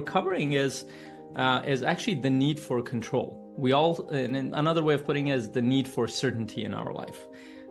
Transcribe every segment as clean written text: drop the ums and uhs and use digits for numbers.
we're covering is actually the need for control. We all, and another way of putting it is the need for certainty in our life.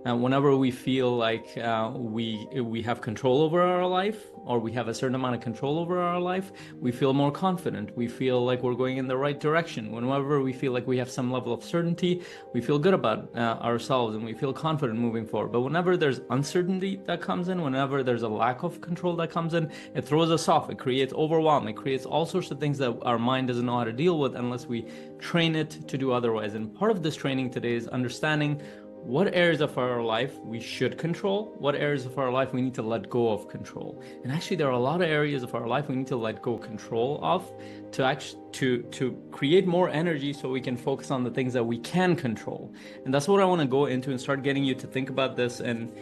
Whenever we feel like we have control over our life, or we have a certain amount of control over our life, we feel more confident. We feel like we're going in the right direction. Whenever we feel like we have some level of certainty, we feel good about ourselves and we feel confident moving forward. But whenever there's uncertainty that comes in, whenever there's a lack of control that comes in, it throws us off. It creates overwhelm. It creates all sorts of things that our mind doesn't know how to deal with unless we train it to do otherwise. And part of this training today is understanding what areas of our life we should control, what areas of our life we need to let go of control. And actually, there are a lot of areas of our life we need to let go control of to create more energy so we can focus on the things that we can control. And that's what I want to go into and start getting you to think about this. And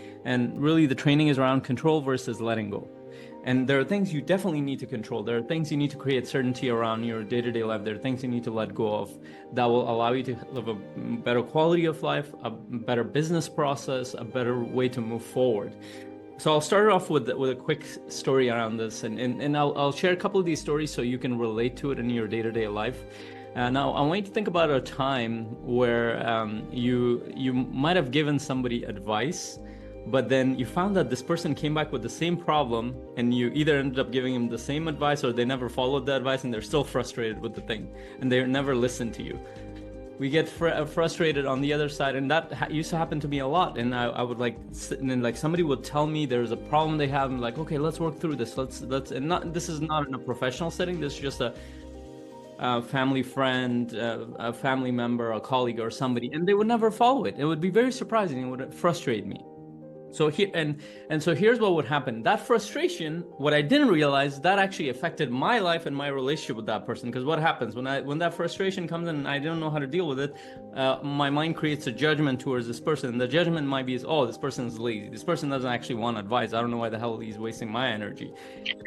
really the training is around control versus letting go. And there are things you definitely need to control. There are things you need to create certainty around your day-to-day life. There are things you need to let go of that will allow you to live a better quality of life, a better business process, a better way to move forward. So I'll start off with a quick story around this, and I'll share a couple of these stories so you can relate to it in your day-to-day life. Now, I want you to think about a time where you might have given somebody advice, but then you found that this person came back with the same problem, and you either ended up giving them the same advice or they never followed the advice and they're still frustrated with the thing and they never listened to you. We get frustrated on the other side, and that used to happen to me a lot. And I would like sit and then like somebody would tell me there's a problem they have. I'm like, okay, let's work through this. Let's and not, this is not in a professional setting. This is just a family friend, a family member, a colleague or somebody, and they would never follow it. It would be very surprising. It would frustrate me. So here and so here's what would happen. That frustration, what I didn't realize, that actually affected my life and my relationship with that person. Because what happens when that frustration comes in and I don't know how to deal with it, my mind creates a judgment towards this person. And the judgment might be, oh, this person's lazy. This person doesn't actually want advice. I don't know why the hell he's wasting my energy.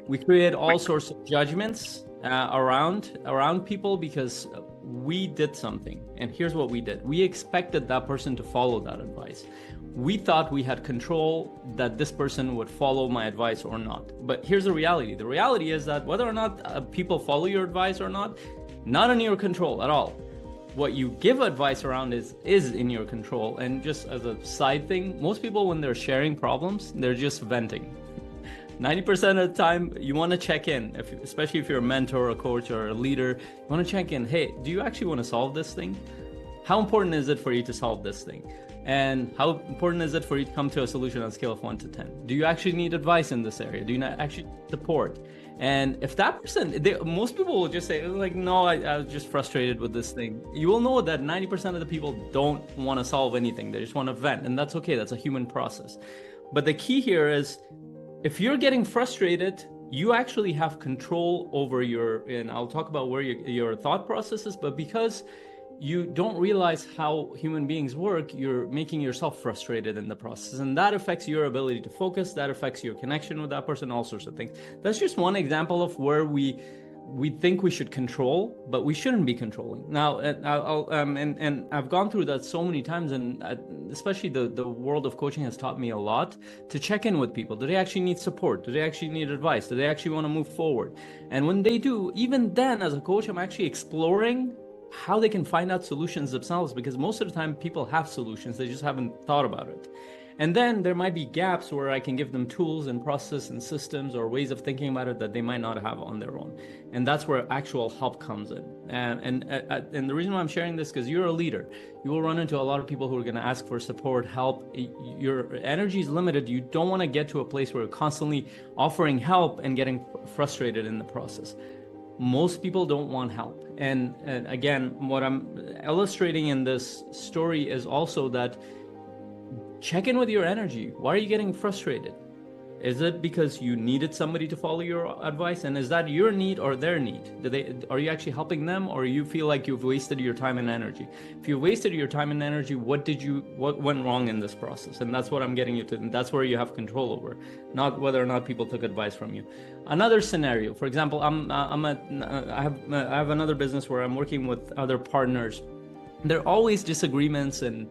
We create all sorts of judgments around people because we did something. And here's what we did. We expected that person to follow that advice. We thought we had control that this person would follow my advice or not. But here's the reality. The reality is that whether or not people follow your advice or not in your control at all. What you give advice around is in your control. And just as a side thing, most people, when they're sharing problems, they're just venting. 90% of the time, you want to check in, especially if you're a mentor, a coach, or a leader, you want to check in. Hey, do you actually want to solve this thing? How important is it for you to solve this thing? And how important is it for you to come to a solution on a scale of 1 to 10? Do you actually need advice in this area? Do you not actually need support? And if that person, most people will just say, like, no, I was just frustrated with this thing. You will know that 90% of the people don't want to solve anything. They just want to vent. And that's okay. That's a human process. But the key here is, if you're getting frustrated, you actually have control over and I'll talk about where your thought process is, but because you don't realize how human beings work, you're making yourself frustrated in the process. And that affects your ability to focus, that affects your connection with that person, all sorts of things. That's just one example of where we think we should control, but we shouldn't be controlling. Now, and I've gone through that so many times, and especially the world of coaching has taught me a lot to check in with people. Do they actually need support? Do they actually need advice? Do they actually want to move forward? And when they do, even then, as a coach, I'm actually exploring how they can find out solutions themselves, because most of the time people have solutions, they just haven't thought about it. And then there might be gaps where I can give them tools and process and systems or ways of thinking about it that they might not have on their own. And that's where actual help comes in. And the reason why I'm sharing this, because you're a leader, you will run into a lot of people who are going to ask for support, help. Your energy is limited. You don't want to get to a place where you're constantly offering help and getting frustrated in the process. Most people don't want help. And again, what I'm illustrating in this story is also that check in with your energy. Why are you getting frustrated? Is it because you needed somebody to follow your advice? And is that your need or their need? Are you actually helping them, or you feel like you've wasted your time and energy? If you wasted your time and energy, what went wrong in this process? And that's what I'm getting you to. And that's where you have control over, not whether or not people took advice from you. Another scenario, for example, I have another business where I'm working with other partners, there are always disagreements and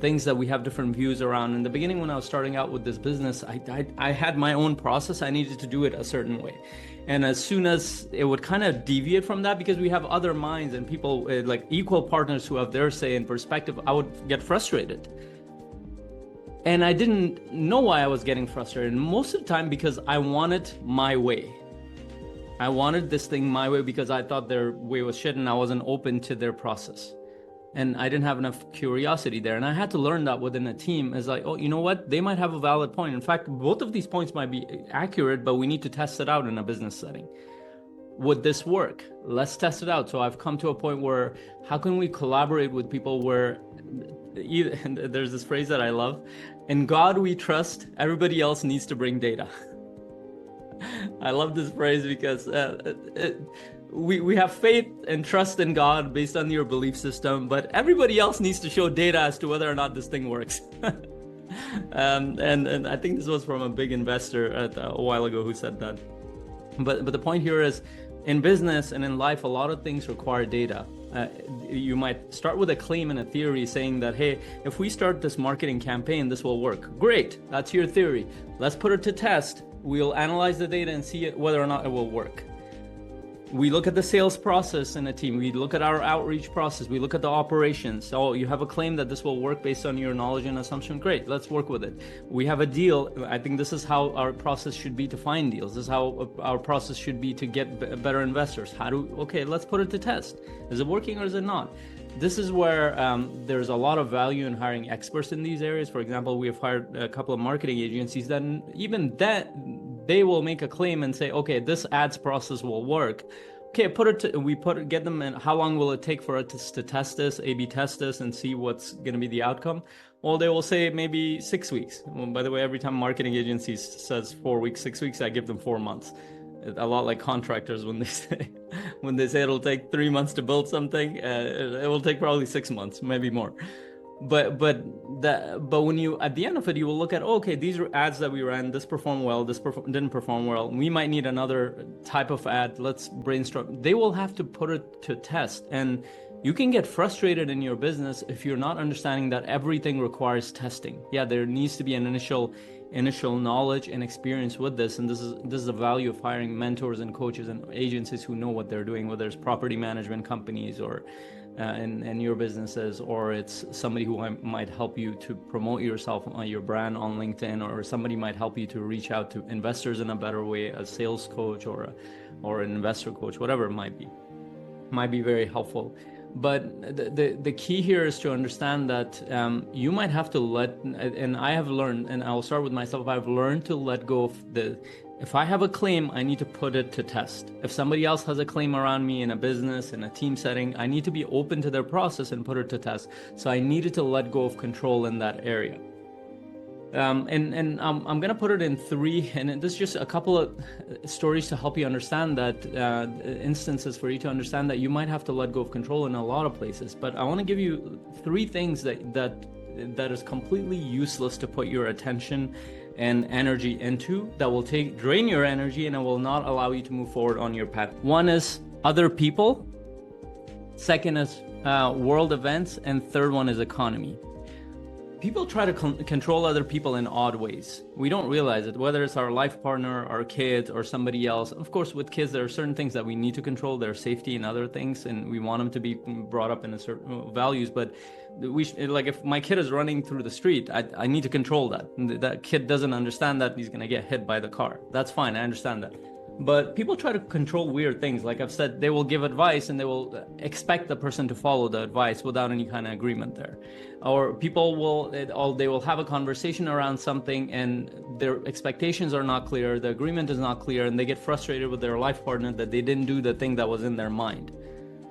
things that we have different views around. In the beginning, when I was starting out with this business, I had my own process. I needed to do it a certain way. And as soon as it would kind of deviate from that, because we have other minds and people like equal partners who have their say and perspective, I would get frustrated. And I didn't know why I was getting frustrated. And most of the time because I wanted my way. I wanted this thing my way because I thought their way was shit and I wasn't open to their process. And I didn't have enough curiosity there. And I had to learn that within a team is like, oh, you know what? They might have a valid point. In fact, both of these points might be accurate, but we need to test it out in a business setting. Would this work? Let's test it out. So I've come to a point where how can we collaborate with people where and there's this phrase that I love, in God we trust, everybody else needs to bring data. I love this phrase because we have faith and trust in God based on your belief system, but everybody else needs to show data as to whether or not this thing works. And I think this was from a big investor a while ago who said that. But the point here is, in business and in life, a lot of things require data. You might start with a claim and a theory saying that, hey, if we start this marketing campaign, this will work. Great, that's your theory. Let's put it to test. We'll analyze the data and see whether or not it will work. We look at the sales process in a team. We look at our outreach process. We look at the operations. So you have a claim that this will work based on your knowledge and assumption. Great, let's work with it. We have a deal. I think this is how our process should be to find deals. This is how our process should be to get better investors. Okay, let's put it to test. Is it working or is it not? This is where there's a lot of value in hiring experts in these areas. For example, we have hired a couple of marketing agencies that even that they will make a claim and say, okay, this ads process will work. Okay, get them in. How long will it take for us to test this, A/B test this, and see what's going to be the outcome? Well, they will say maybe 6 weeks. Well, by the way, every time marketing agencies says 4 weeks, 6 weeks, I give them 4 months. A lot like contractors when they say it'll take 3 months to build something, it will take probably 6 months, maybe more. But when you, at the end of it, you will look at, okay, these are ads that we ran, this performed well, this didn't perform well. We might need another type of ad. Let's brainstorm. They will have to put it to test. And you can get frustrated in your business if you're not understanding that everything requires testing. Yeah, there needs to be an initial knowledge and experience with this, and this is the value of hiring mentors and coaches and agencies who know what they're doing, whether it's property management companies or in your businesses, or it's somebody who might help you to promote yourself on your brand on LinkedIn, or somebody might help you to reach out to investors in a better way, a sales coach or an investor coach, whatever it might be very helpful. But the key here is to understand that you might have to and I have learned, and I'll start with myself, I've learned to let go of if I have a claim, I need to put it to test. If somebody else has a claim around me in a business, in a team setting, I need to be open to their process and put it to test. So I needed to let go of control in that area. I'm going to put it in 3, and this is just a couple of stories to help you understand that, instances for you to understand that you might have to let go of control in a lot of places. But I want to give you 3 things that is completely useless to put your attention and energy into, that will drain your energy and it will not allow you to move forward on your path. 1 is other people, 2nd is world events, and 3rd one is economy. People try to control other people in odd ways. We don't realize it, whether it's our life partner, our kids, or somebody else. Of course, with kids, there are certain things that we need to control, their safety and other things, and we want them to be brought up in a certain values. But like if my kid is running through the street, I need to control that. That kid doesn't understand that he's going to get hit by the car. That's fine, I understand that. But people try to control weird things. Like I've said, they will give advice and they will expect the person to follow the advice without any kind of agreement there. Or people they will have a conversation around something and their expectations are not clear, the agreement is not clear, and they get frustrated with their life partner that they didn't do the thing that was in their mind.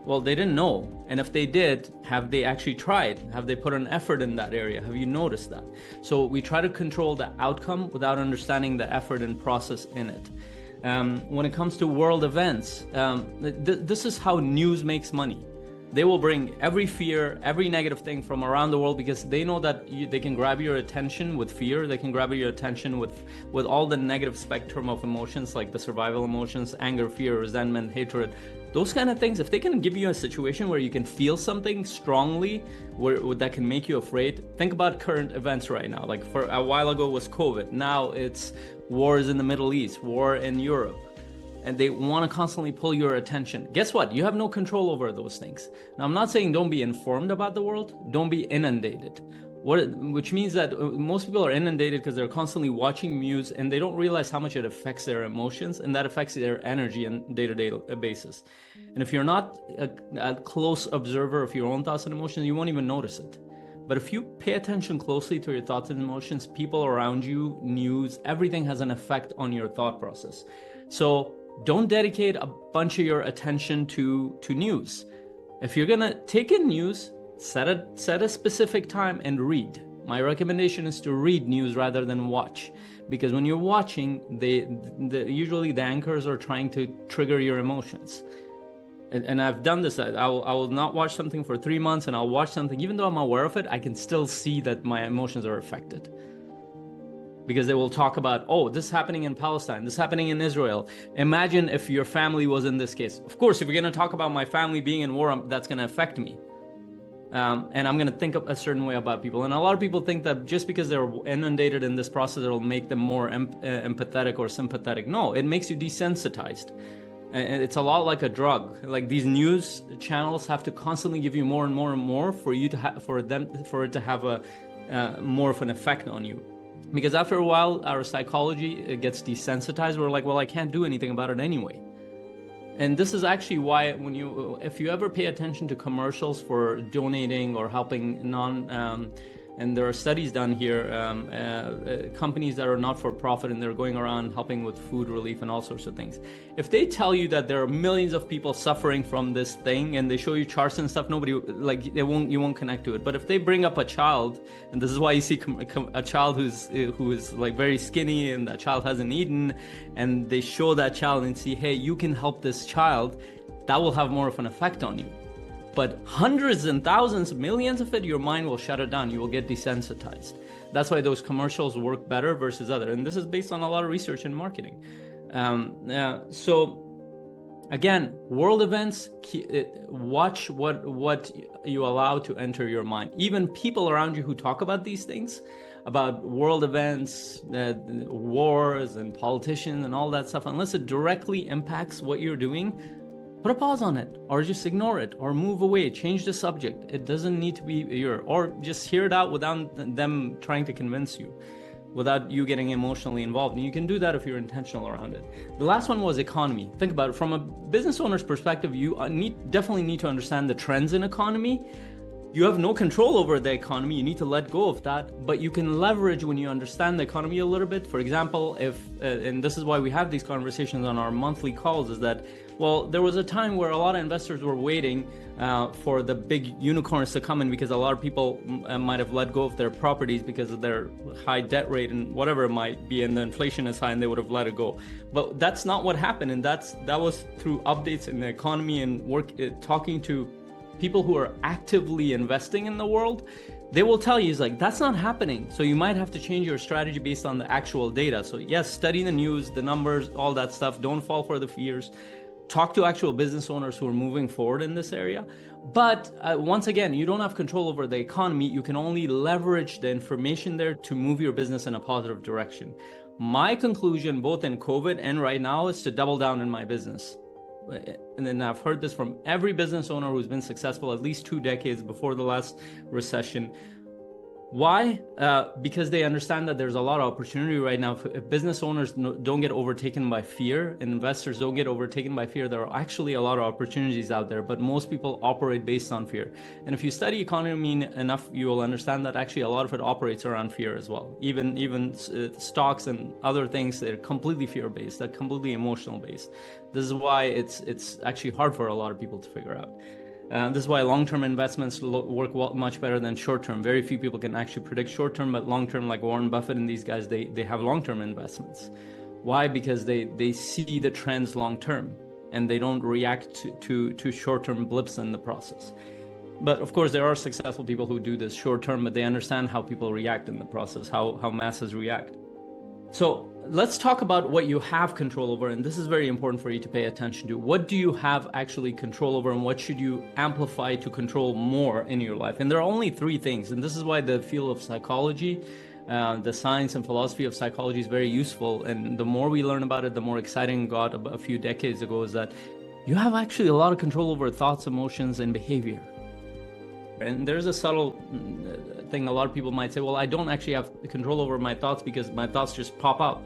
Well, they didn't know. And if they did, have they actually tried? Have they put an effort in that area? Have you noticed that? So we try to control the outcome without understanding the effort and process in it. When it comes to world events, this is how news makes money. They will bring every fear, every negative thing from around the world because they know that they can grab your attention with fear. They can grab your attention with all the negative spectrum of emotions, like the survival emotions, anger, fear, resentment, hatred. Those kind of things, if they can give you a situation where you can feel something strongly that can make you afraid. Think about current events right now. Like for a while ago was COVID. Now it's wars in the Middle East, war in Europe. And they want to constantly pull your attention. Guess what? You have no control over those things. Now, I'm not saying don't be informed about the world. Don't be inundated. Which means that most people are inundated because they're constantly watching news and they don't realize how much it affects their emotions, and that affects their energy on a day-to-day basis. And if you're not a close observer of your own thoughts and emotions, you won't even notice it. But if you pay attention closely to your thoughts and emotions, people around you, news, everything has an effect on your thought process. So don't dedicate a bunch of your attention to news. If you're gonna take in news, set a specific time and read. My recommendation is to read news rather than watch, because when you're watching, usually the anchors are trying to trigger your emotions. And I've done this. I will not watch something for 3 months, and I'll watch something, even though I'm aware of it, I can still see that my emotions are affected. Because they will talk about, oh, this is happening in Palestine, this is happening in Israel. Imagine if your family was in this case. Of course, if you're going to talk about my family being in war, that's going to affect me. And I'm going to think of a certain way about people. And a lot of people think that just because they're inundated in this process, it'll make them more empathetic or sympathetic. No, it makes you desensitized. And it's a lot like a drug. Like these news channels have to constantly give you more and more and more for you to for it to have a more of an effect on you. Because after a while, our psychology gets desensitized. We're like, well, I can't do anything about it anyway. And this is actually why if you ever pay attention to commercials for donating or helping and there are studies done here, companies that are not for profit and they're going around helping with food relief and all sorts of things. If they tell you that there are millions of people suffering from this thing and they show you charts and stuff, you won't connect to it. But if they bring up a child, and this is why you see a child who is like very skinny and that child hasn't eaten, and they show that child and see, hey, you can help this child, that will have more of an effect on you. But hundreds and thousands, millions of it, your mind will shut it down. You will get desensitized. That's why those commercials work better versus other. And this is based on a lot of research in marketing. So again, world events, watch what you allow to enter your mind. Even people around you who talk about these things, about world events, wars and politicians and all that stuff, unless it directly impacts what you're doing, put a pause on it, or just ignore it, or move away, change the subject. It doesn't need to be or just hear it out without them trying to convince you, without you getting emotionally involved. And you can do that if you're intentional around it. The last one was economy. Think about it from a business owner's perspective. You definitely need to understand the trends in economy. You have no control over the economy. You need to let go of that, but you can leverage when you understand the economy a little bit. For example, and this is why we have these conversations on our monthly calls, is that, well, there was a time where a lot of investors were waiting for the big unicorns to come in, because a lot of people might have let go of their properties because of their high debt rate and whatever it might be, and the inflation is high and they would have let it go. But that's not what happened, and that was through updates in the economy and talking to people who are actively investing in the world. They will tell you, that's not happening. So you might have to change your strategy based on the actual data. So yes, study the news, the numbers, all that stuff. Don't fall for the fears. Talk to actual business owners who are moving forward in this area. But once again, you don't have control over the economy. You can only leverage the information there to move your business in a positive direction. My conclusion, both in COVID and right now, is to double down in my business. And then I've heard this from every business owner who's been successful at least 2 decades before the last recession. Why? Because they understand that there's a lot of opportunity right now. If business owners don't get overtaken by fear, and investors don't get overtaken by fear, there are actually a lot of opportunities out there, but most people operate based on fear. And if you study economy enough, you will understand that actually a lot of it operates around fear as well. Even stocks and other things, they're completely fear-based, they're completely emotional-based. This is why it's actually hard for a lot of people to figure out. This is why long-term investments work much better than short-term. Very few people can actually predict short-term, but long-term, like Warren Buffett and these guys, they have long-term investments. Why? Because they see the trends long-term and they don't react to short-term blips in the process. But of course, there are successful people who do this short-term, but they understand how people react in the process, how masses react. So let's talk about what you have control over, and this is very important for you to pay attention to. What do you have actually control over, and what should you amplify to control more in your life? And there are only three things, and this is why the field of psychology, the science and philosophy of psychology is very useful. And the more we learn about it, the more exciting it got a few decades ago, is that you have actually a lot of control over thoughts, emotions, and behavior. And there's a subtle thing. A lot of people might say, well, I don't actually have control over my thoughts because my thoughts just pop up.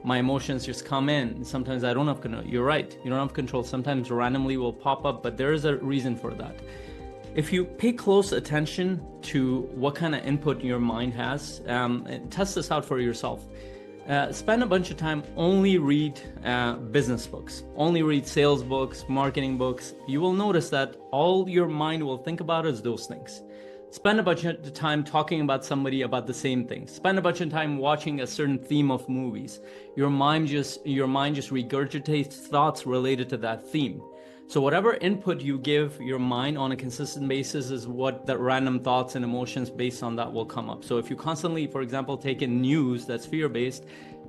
My emotions just come in. Sometimes I don't have control. You're right. You don't have control. Sometimes randomly will pop up, but there is a reason for that. If you pay close attention to what kind of input your mind has, and test this out for yourself. Spend a bunch of time, only read business books, only read sales books, marketing books. You will notice that all your mind will think about is those things. Spend a bunch of time talking about somebody about the same things. Spend a bunch of time watching a certain theme of movies. Your mind just regurgitates thoughts related to that theme. So whatever input you give your mind on a consistent basis is what the random thoughts and emotions based on that will come up. So if you constantly, for example, take in news that's fear-based,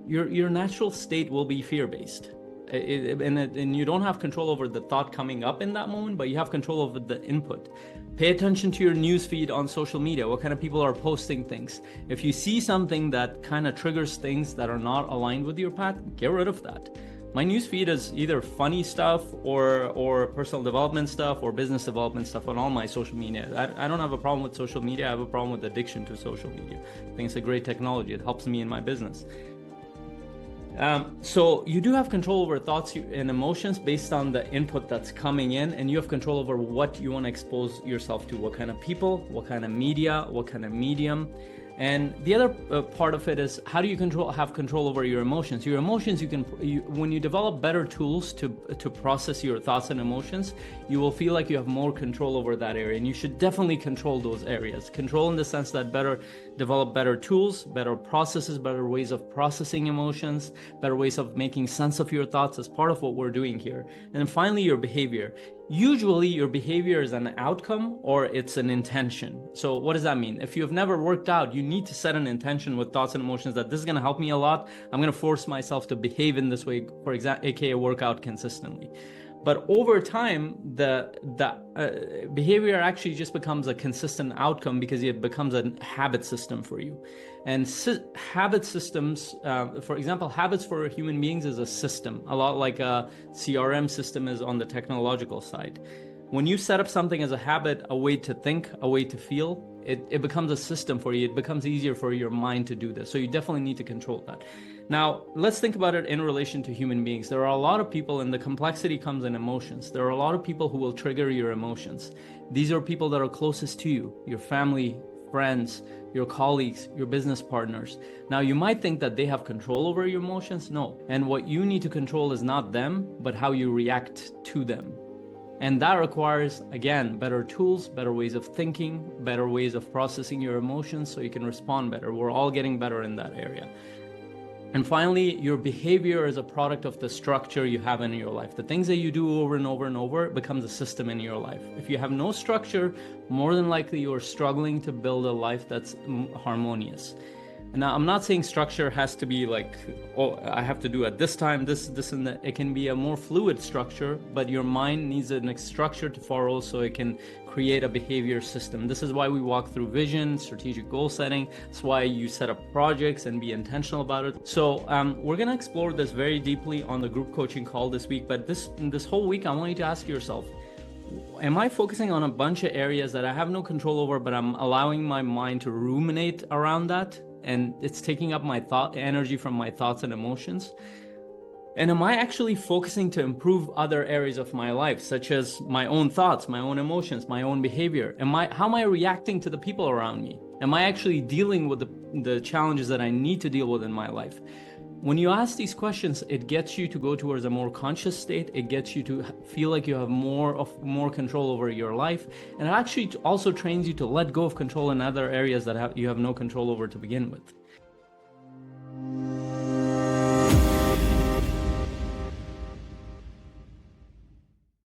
your natural state will be fear-based. And you don't have control over the thought coming up in that moment, but you have control over the input. Pay attention to your news feed on social media. What kind of people are posting things? If you see something that kind of triggers things that are not aligned with your path, get rid of that. My newsfeed is either funny stuff or personal development stuff or business development stuff on all my social media. I don't have a problem with social media. I have a problem with addiction to social media. I think it's a great technology. It helps me in my business. So you do have control over thoughts and emotions based on the input that's coming in, and you have control over what you want to expose yourself to, what kind of people, what kind of media, what kind of medium. And the other part of it is, how do you have control over your emotions? Your emotions, when you develop better tools to process your thoughts and emotions, you will feel like you have more control over that area. And you should definitely control those areas. Control in the sense that develop better tools, better processes, better ways of processing emotions, better ways of making sense of your thoughts as part of what we're doing here. And then finally, your behavior. Usually your behavior is an outcome or it's an intention. So what does that mean? If you've never worked out, you need to set an intention with thoughts and emotions that this is going to help me a lot. I'm going to force myself to behave in this way, for example, aka work out consistently. But over time, the behavior actually just becomes a consistent outcome because it becomes a habit system for you. And habit systems, for example, habits for human beings is a system, a lot like a CRM system is on the technological side. When you set up something as a habit, a way to think, a way to feel, it becomes a system for you. It becomes easier for your mind to do this. So you definitely need to control that. Now, let's think about it in relation to human beings. There are a lot of people, and the complexity comes in emotions. There are a lot of people who will trigger your emotions. These are people that are closest to you, your family, friends, your colleagues, your business partners. Now, you might think that they have control over your emotions. No. And what you need to control is not them, but how you react to them. And that requires, again, better tools, better ways of thinking, better ways of processing your emotions so you can respond better. We're all getting better in that area. And finally, your behavior is a product of the structure you have in your life. The things that you do over and over and over becomes a system in your life. If you have no structure, more than likely you're struggling to build a life that's harmonious. Now, I'm not saying structure has to be like, oh, I have to do at this time, this, and that. It can be a more fluid structure, but your mind needs a structure to follow so it can create a behavior system. This is why we walk through vision, strategic goal setting. That's why you set up projects and be intentional about it. So we're going to explore this very deeply on the group coaching call this week. But this whole week, I want you to ask yourself, am I focusing on a bunch of areas that I have no control over, but I'm allowing my mind to ruminate around that? And it's taking up my energy from my thoughts and emotions? And am I actually focusing to improve other areas of my life, such as my own thoughts, my own emotions, my own behavior? How am I reacting to the people around me? Am I actually dealing with the challenges that I need to deal with in my life? When you ask these questions, it gets you to go towards a more conscious state. It gets you to feel like you have more control over your life. And it actually also trains you to let go of control in other areas that you have no control over to begin with.